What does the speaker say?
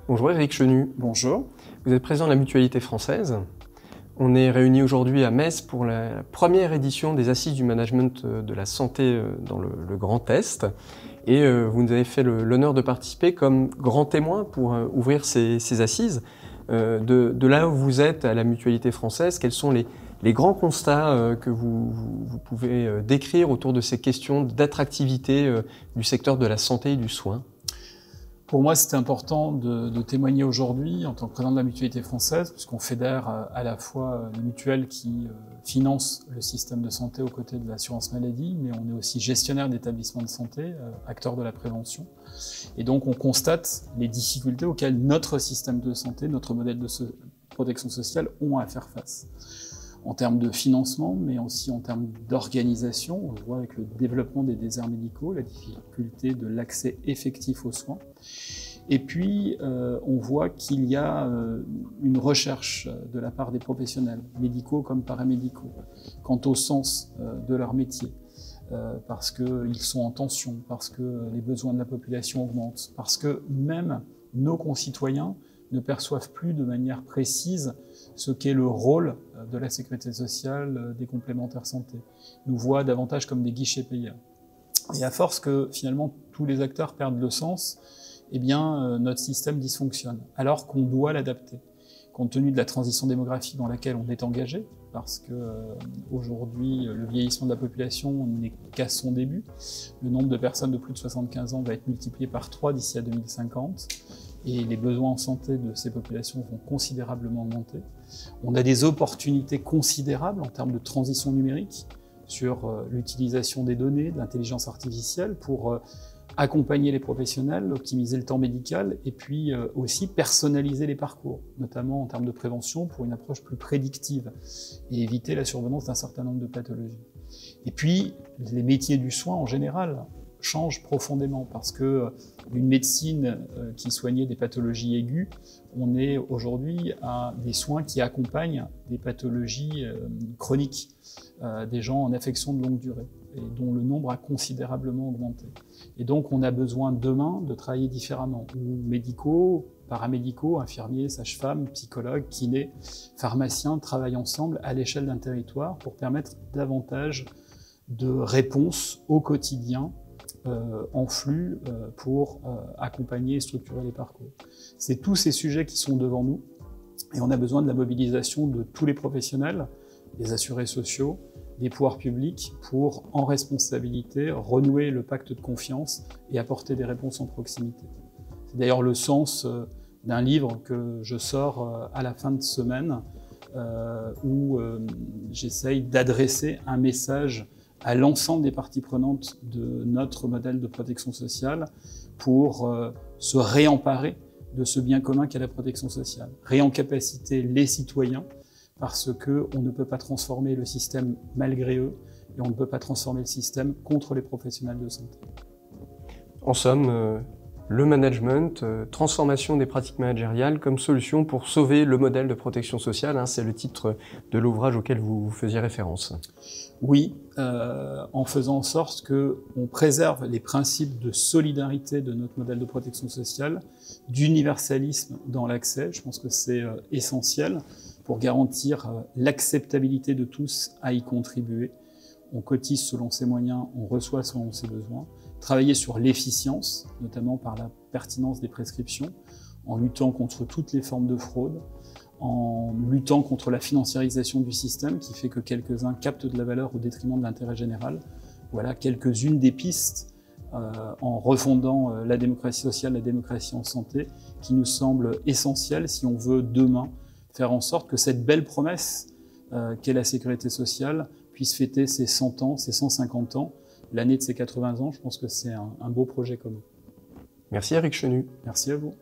Bonjour Éric Chenu. Bonjour. Vous êtes président de la Mutualité française. On est réunis aujourd'hui à Metz pour la première édition des Assises du management de la santé dans le Grand Est. Et vous nous avez fait l'honneur de participer comme grand témoin pour ouvrir ces assises. De là où vous êtes à la Mutualité française, quels sont les grands constats que vous pouvez décrire autour de ces questions d'attractivité du secteur de la santé et du soin? Pour moi, c'était important de témoigner aujourd'hui en tant que président de la Mutualité française, puisqu'on fédère à la fois les mutuelles qui financent le système de santé aux côtés de l'assurance maladie, mais on est aussi gestionnaire d'établissements de santé, acteur de la prévention. Et donc, on constate les difficultés auxquelles notre système de santé, notre modèle de protection sociale ont à faire face. En termes de financement, mais aussi en termes d'organisation. On le voit avec le développement des déserts médicaux, la difficulté de l'accès effectif aux soins. Et puis, on voit qu'il y a une recherche de la part des professionnels, médicaux comme paramédicaux, quant au sens de leur métier, parce qu'ils sont en tension, parce que les besoins de la population augmentent, parce que même nos concitoyens ne perçoivent plus de manière précise ce qu'est le rôle de la sécurité sociale, des complémentaires santé. Ils nous voient davantage comme des guichets payeurs. Et à force que finalement tous les acteurs perdent le sens, eh bien notre système dysfonctionne, alors qu'on doit l'adapter. Compte tenu de la transition démographique dans laquelle on est engagé, parce que aujourd'hui le vieillissement de la population n'est qu'à son début. Le nombre de personnes de plus de 75 ans va être multiplié par 3 d'ici à 2050. Et les besoins en santé de ces populations vont considérablement augmenter. On a des opportunités considérables en termes de transition numérique sur l'utilisation des données, de l'intelligence artificielle pour accompagner les professionnels, optimiser le temps médical et puis aussi personnaliser les parcours, notamment en termes de prévention pour une approche plus prédictive et éviter la survenance d'un certain nombre de pathologies. Et puis, les métiers du soin en général change profondément parce que une médecine qui soignait des pathologies aiguës, on est aujourd'hui à des soins qui accompagnent des pathologies chroniques, des gens en affection de longue durée et dont le nombre a considérablement augmenté. Et donc on a besoin demain de travailler différemment, où médicaux, paramédicaux, infirmiers, sages-femmes, psychologues, kinés, pharmaciens travaillent ensemble à l'échelle d'un territoire pour permettre davantage de réponses au quotidien en flux pour accompagner et structurer les parcours. C'est tous ces sujets qui sont devant nous et on a besoin de la mobilisation de tous les professionnels, des assurés sociaux, des pouvoirs publics pour, en responsabilité, renouer le pacte de confiance et apporter des réponses en proximité. C'est d'ailleurs le sens d'un livre que je sors à la fin de semaine où j'essaye d'adresser un message à l'ensemble des parties prenantes de notre modèle de protection sociale pour se réemparer de ce bien commun qu'est la protection sociale. Réencapaciter les citoyens parce qu'on ne peut pas transformer le système malgré eux et on ne peut pas transformer le système contre les professionnels de santé. En somme, le management, transformation des pratiques managériales comme solution pour sauver le modèle de protection sociale, c'est le titre de l'ouvrage auquel vous faisiez référence. Oui, en faisant en sorte qu'on préserve les principes de solidarité de notre modèle de protection sociale, d'universalisme dans l'accès, je pense que c'est essentiel pour garantir l'acceptabilité de tous à y contribuer. On cotise selon ses moyens, on reçoit selon ses besoins. Travailler sur l'efficience, notamment par la pertinence des prescriptions, en luttant contre toutes les formes de fraude, en luttant contre la financiarisation du système qui fait que quelques-uns captent de la valeur au détriment de l'intérêt général. Voilà quelques-unes des pistes en refondant la démocratie sociale, la démocratie en santé, qui nous semblent essentielles si on veut demain faire en sorte que cette belle promesse qu'est la sécurité sociale puisse fêter ses 100 ans, ses 150 ans, l'année de ses 80 ans. Je pense que c'est un beau projet commun. Merci Éric Chenu. Merci à vous.